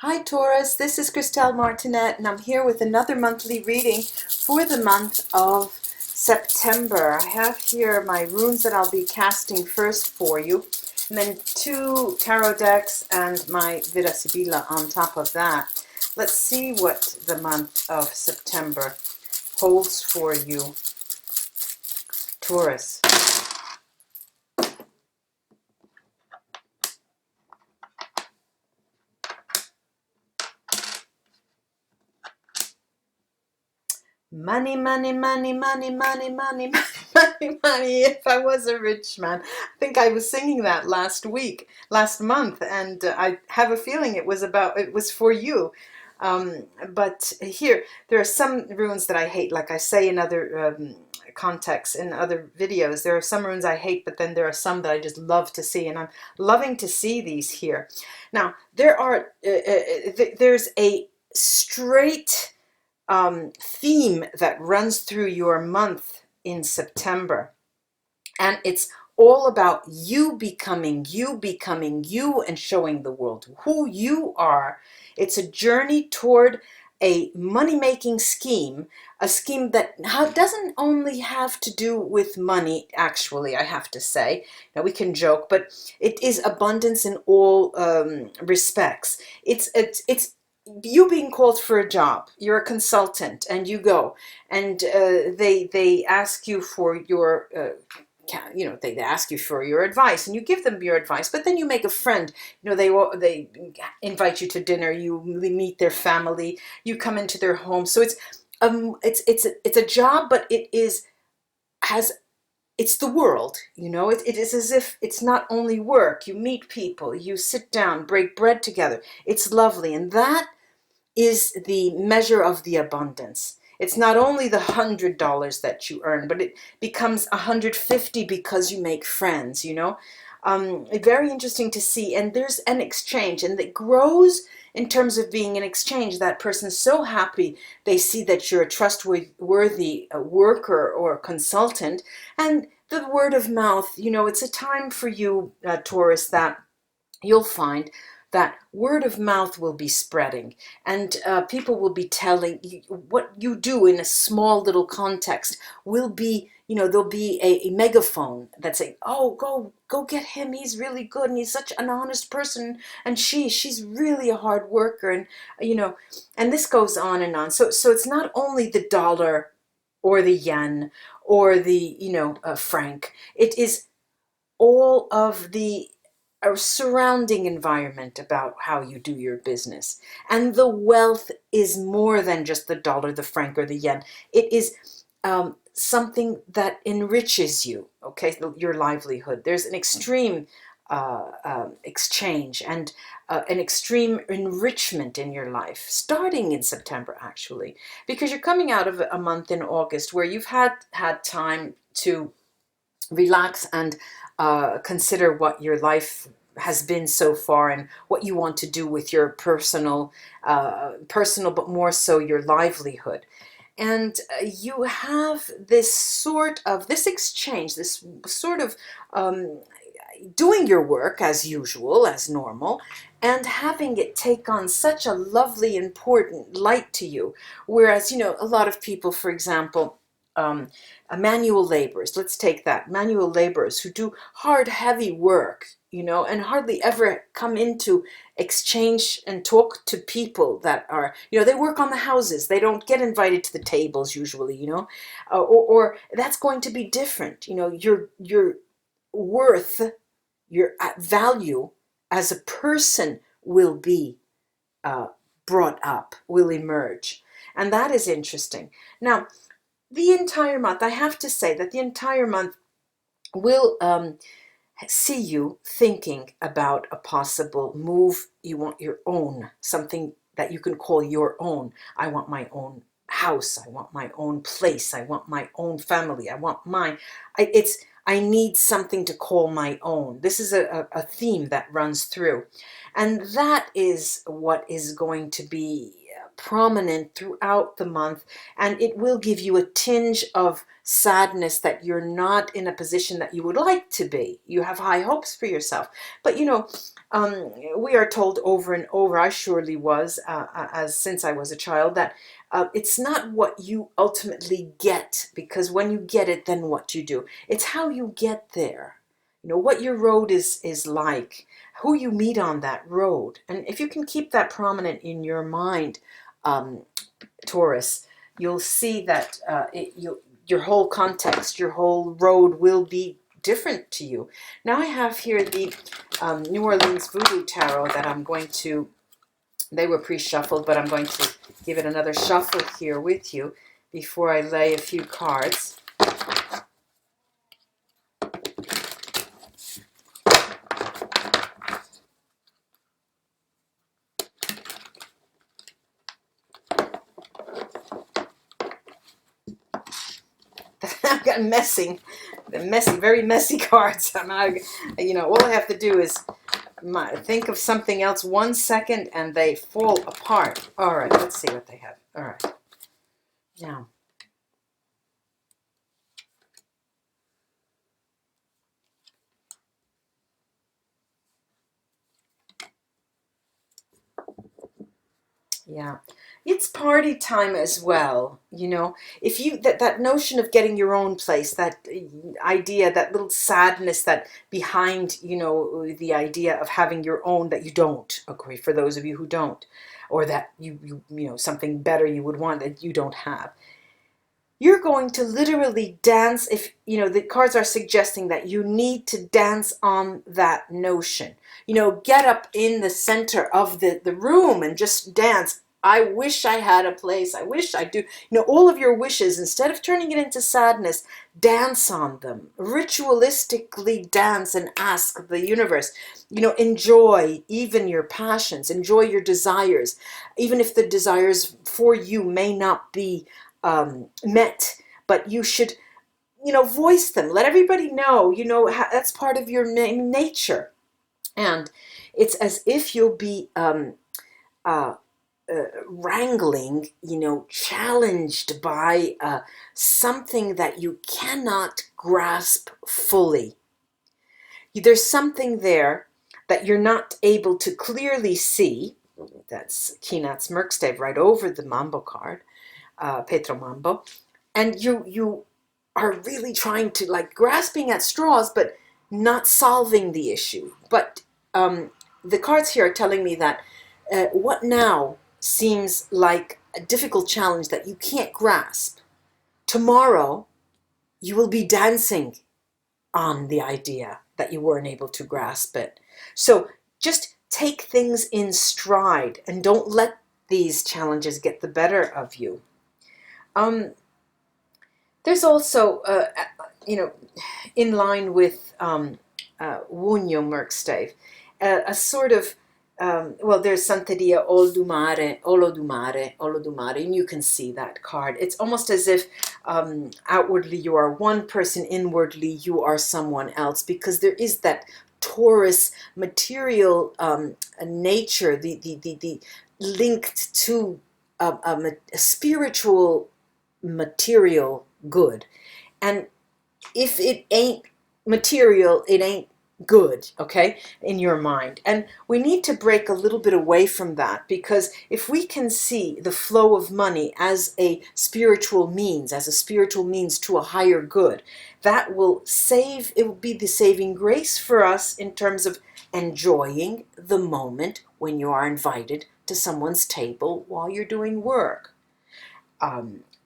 Hi Taurus, this is Christelle Martinette and I'm here with another monthly reading for the month of September. I have here my runes that I'll be casting first for you, and then two tarot decks and my Vida Sibila on top of that. Let's see what the month of September holds for you, Taurus. Money, money, money, money, money, money, money, money, money. If I was a rich man. I think I was singing that last month, and I have a feeling it was for you. But here, there are some runes that I hate, like I say in other contexts, in other videos. There are some runes I hate, but then there are some that I just love to see, and I'm loving to see these here. Now, there's a straight theme that runs through your month in September. And it's all about you becoming you and showing the world who you are. It's a journey toward a money-making scheme, a scheme that doesn't only have to do with money, actually, I have to say. Now, we can joke, but it is abundance in all respects. It's you being called for a job. You're a consultant and you go, and they ask you for your they ask you for your advice, and you give them your advice, but then you make a friend. They invite you to dinner, you meet their family, you come into their home. So it's a job, but has it's the world. It is as if it's not only work. You meet people, you sit down, break bread together. It's lovely, and that is the measure of the abundance. It's not only the $100 that you earn, but it becomes 150 because you make friends. Very interesting to see. And there's an exchange, and it grows in terms of being an exchange. That person's so happy they see that you're a trustworthy worker or consultant, and the word of mouth. It's a time for you, Taurus, that you'll find that word of mouth will be spreading, and people will be telling you what you do in a small little context will be, there'll be a megaphone that's saying, oh, go get him, he's really good, and he's such an honest person, and she's really a hard worker, and this goes on and on. So it's not only the dollar or the yen or the franc. It is all of the surrounding environment about how you do your business. And the wealth is more than just the dollar, the franc, or the yen. It is something that enriches you, okay, your livelihood. There's an extreme exchange and an extreme enrichment in your life, starting in September, actually, because you're coming out of a month in August where you've had time to relax and consider what your life has been so far and what you want to do with your personal, but more so your livelihood. And you have this exchange, this sort of doing your work as usual, as normal, and having it take on such a lovely, important light to you. Whereas, a lot of people, for example, manual laborers, let's take that, manual laborers who do hard, heavy work, and hardly ever come into exchange and talk to people that are, they work on the houses. They don't get invited to the tables usually, or that's going to be different. Your worth, your value as a person will be brought up, will emerge. And that is interesting. Now, the entire month, I have to say that the entire month will see you thinking about a possible move. You want your own, something that you can call your own. I want my own house. I want my own place. I want my own family. I want mine. I need something to call my own. This is a theme that runs through. And that is what is going to be prominent throughout the month, and it will give you a tinge of sadness that you're not in a position that you would like to be. You have high hopes for yourself. But, you know, we are told over and over, I surely was, as since I was a child, that it's not what you ultimately get, because when you get it, then what you do. It's how you get there. You know, what your road is like, who you meet on that road. And if you can keep that prominent in your mind, Taurus, you'll see that your whole context, your whole road will be different to you. Now I have here the New Orleans Voodoo Tarot that I'm going to, they were pre-shuffled, but I'm going to give it another shuffle here with you before I lay a few cards. I've got messy, very messy cards. You know, all I have to do is think of something else 1 second and they fall apart. All right, let's see what they have. All right. Now, yeah, it's party time as well. You know, if you, that notion of getting your own place, that idea, that little sadness that behind, you know, the idea of having your own that you don't. Okay, for those of you who don't, or that you know, something better you would want that you don't have. You're going to literally dance. If, you know, the cards are suggesting that you need to dance on that notion. You know, get up in the center of the room and just dance. I wish I had a place. I wish I do. You know, all of your wishes, instead of turning it into sadness, dance on them. Ritualistically dance and ask the universe, you know, enjoy even your passions, enjoy your desires, even if the desires for you may not be met, but you should, you know, voice them. Let everybody know, you know, that's part of your nature. And it's as if you'll be wrangling, you know, challenged by something that you cannot grasp fully. There's something there that you're not able to clearly see. That's Kinat's Merkstave right over the Mambo card, Petro Mambo. And you are really trying to, like, grasping at straws, but not solving the issue. But the cards here are telling me that what now seems like a difficult challenge that you can't grasp, tomorrow you will be dancing on the idea that you weren't able to grasp it. So just take things in stride and don't let these challenges get the better of you. There's also, you know, in line with Wunjo Merkstave, a sort of, well, there's Santeria Olodumare, Olodumare, Olodumare, and you can see that card. It's almost as if outwardly you are one person, inwardly you are someone else, because there is that Taurus material nature, the linked to a spiritual material good. And if it ain't material, it ain't good, okay, in your mind. And we need to break a little bit away from that, because if we can see the flow of money as a spiritual means, to a higher good, that will save, it will be the saving grace for us in terms of enjoying the moment when you are invited to someone's table while you're doing work.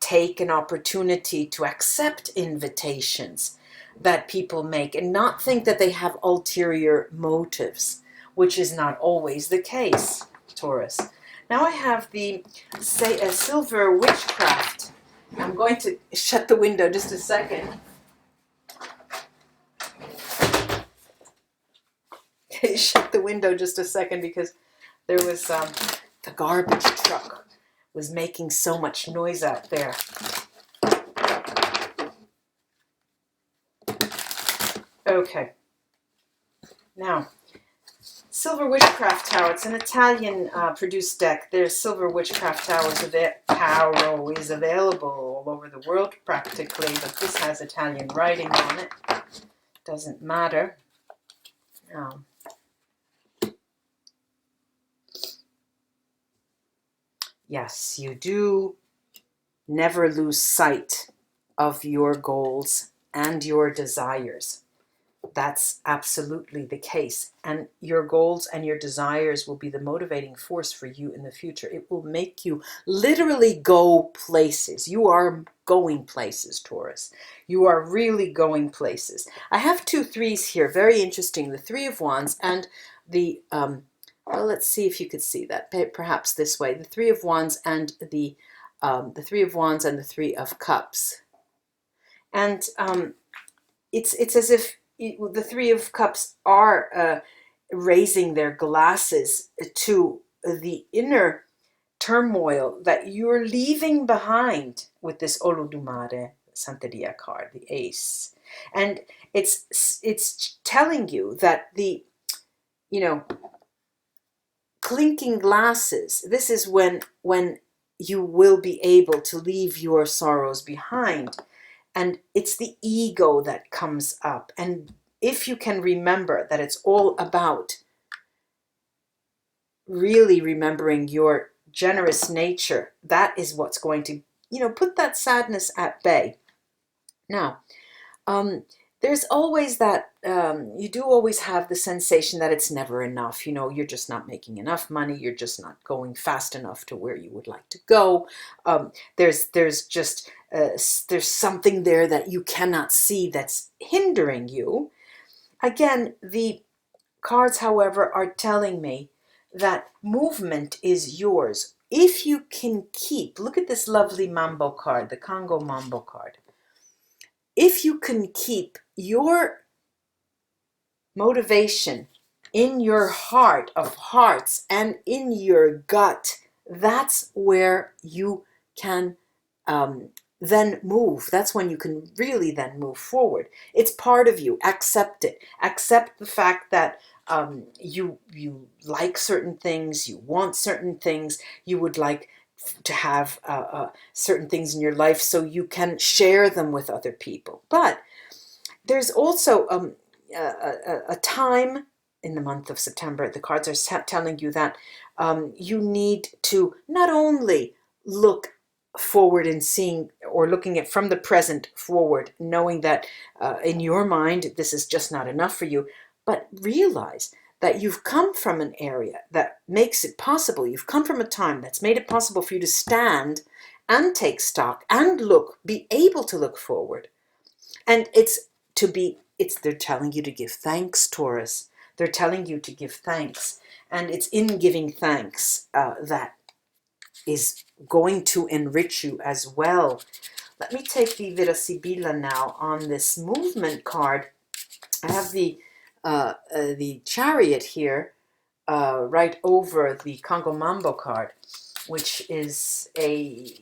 Take an opportunity to accept invitations that people make and not think that they have ulterior motives, which is not always the case, Taurus. Now I have the Silver Witchcraft. I'm going to shut the window just a second. Shut the window just a second because there was the garbage truck was making so much noise out there. Okay. Now, Silver Witchcraft Tower. It's an Italian produced deck. There's Silver Witchcraft Tarot is available all over the world practically, but this has Italian writing on it. Doesn't matter. Yes, you do never lose sight of your goals and your desires. That's absolutely the case. And your goals and your desires will be the motivating force for you in the future. It will make you literally go places. You are going places, Taurus. You are really going places. I have 2 3s here. Very interesting. The 3 of Wands and the, well, let's see if you could see that. Perhaps this way. The 3 of Wands and the 3 of Wands and the 3 of Cups. And it's as if the 3 of Cups are raising their glasses to the inner turmoil that you're leaving behind with this Olodumare Santeria card, the Ace. And it's telling you that the, clinking glasses, this is when you will be able to leave your sorrows behind. And it's the ego that comes up. And if you can remember that it's all about really remembering your generous nature, that is what's going to, put that sadness at bay. Now, there's always that, you do always have the sensation that it's never enough. You're just not making enough money. You're just not going fast enough to where you would like to go. There's just, there's something there that you cannot see that's hindering you. Again, the cards, however, are telling me that movement is yours. If you can keep, look at this lovely Mambo card, the Congo Mambo card. If you can keep your motivation in your heart of hearts and in your gut, that's where you can then move. That's when you can really then move forward. It's part of you. Accept it. Accept the fact that you like certain things, you want certain things, you would like to have certain things in your life so you can share them with other people. But there's also a time in the month of September. The cards are telling you that you need to not only look forward and seeing or looking at from the present forward, knowing that in your mind this is just not enough for you, but realize that you've come from an area that makes it possible. You've come from a time that's made it possible for you to stand and take stock and be able to look forward. And they're telling you to give thanks, Taurus. They're telling you to give thanks. And it's in giving thanks that is going to enrich you as well. Let me take the Vida Sibila now on this movement card. I have the Chariot here right over the Congo Mambo card, which is a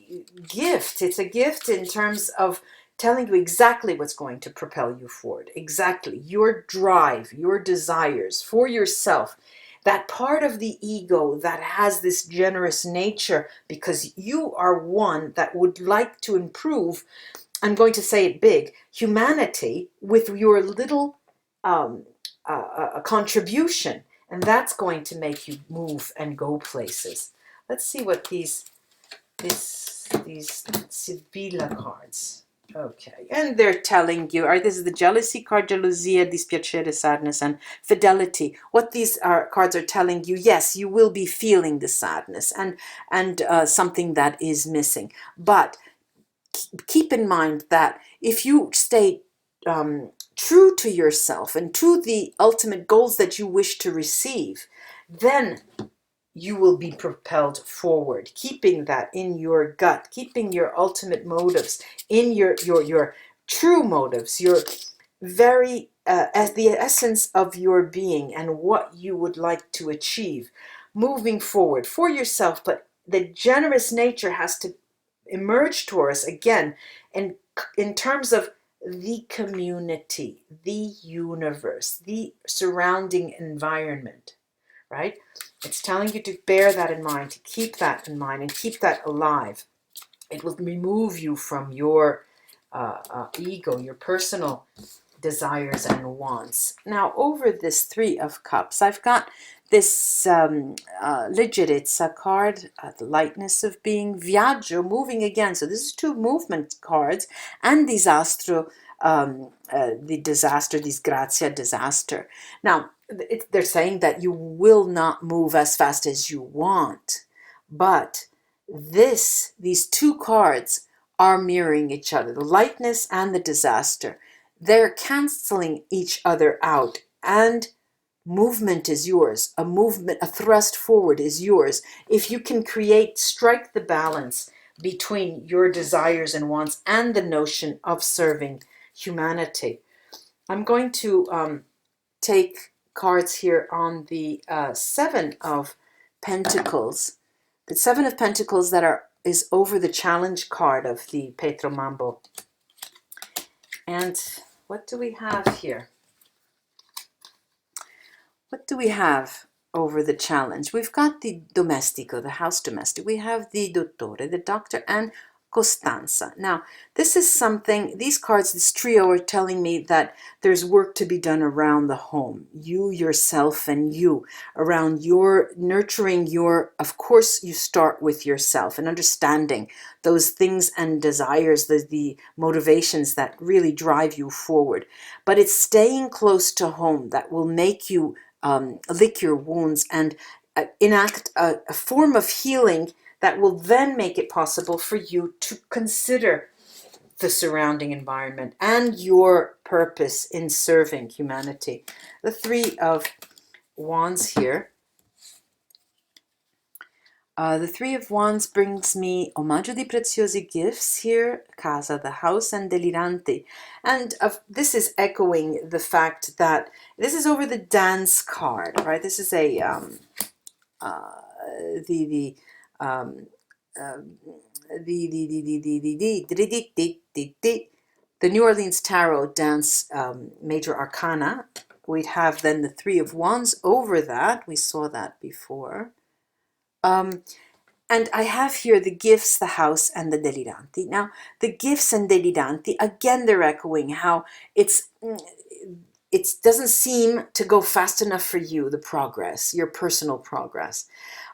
gift. It's a gift in terms of telling you exactly what's going to propel you forward. Exactly. Your drive, your desires for yourself, that part of the ego that has this generous nature because you are one that would like to improve, I'm going to say it big, humanity with your little contribution. And that's going to make you move and go places. Let's see what these Sibila cards. Okay, and they're telling you, this is the jealousy card, gelosia, dispiacere, sadness, and fidelity. What these cards are telling you, yes, you will be feeling the sadness and something that is missing. But keep in mind that if you stay true to yourself and to the ultimate goals that you wish to receive, then you will be propelled forward, keeping that in your gut, keeping your ultimate motives in your true motives, your very as the essence of your being and what you would like to achieve, moving forward for yourself. But the generous nature has to emerge, Taurus, again, and in terms of the community, the universe, the surrounding environment. right? It's telling you to bear that in mind, to keep that in mind and keep that alive. It will remove you from your ego, your personal desires and wants. Now, over this Three of Cups, I've got this Leggerezza card, the lightness of being, Viaggio, moving again. So this is two movement cards, and Disastro, the disaster, disgrazia, disaster. Now, they're saying that you will not move as fast as you want, but these two cards are mirroring each other, the lightness and the disaster. They're canceling each other out, and movement is yours. A movement, a thrust forward is yours. If you can strike the balance between your desires and wants and the notion of serving humanity. I'm going to take cards here on the Seven of Pentacles. The Seven of Pentacles is over the challenge card of the Petro Mambo. And what do we have here? What do we have over the challenge? We've got the domestico, the house domestic. We have the dottore, the doctor, and Costanza. Now, this is something, these cards, this trio are telling me that there's work to be done around the home. You, yourself, and you. Around your nurturing of course, you start with yourself and understanding those things and desires, the motivations that really drive you forward. But it's staying close to home that will make you lick your wounds and enact a form of healing that will then make it possible for you to consider the surrounding environment and your purpose in serving humanity. The Three of Wands here. The Three of Wands brings me Omaggio di preziosi gifts here, Casa, the house, and Delirante. And this is echoing the fact that this is over the dance card, right? This is a the New Orleans Tarot dance major arcana. We'd have then the Three of Wands over that. We saw that before. And I have here the gifts, the house, and the deliranti. Now, the gifts and deliranti, again, they're echoing how it doesn't seem to go fast enough for you, the progress, your personal progress.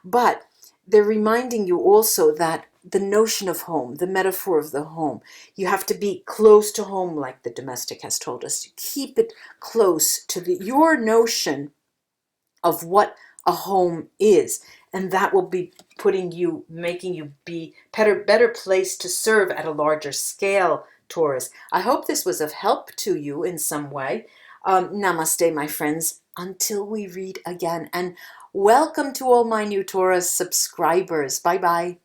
But they're reminding you also that the notion of home, the metaphor of the home, you have to be close to home, like the domestic has told us. You keep it close to your notion of what a home is. And that will be making you be better placed to serve at a larger scale, Taurus. I hope this was of help to you in some way. Namaste, my friends, until we read again. And welcome to all my new Taurus subscribers. Bye-bye.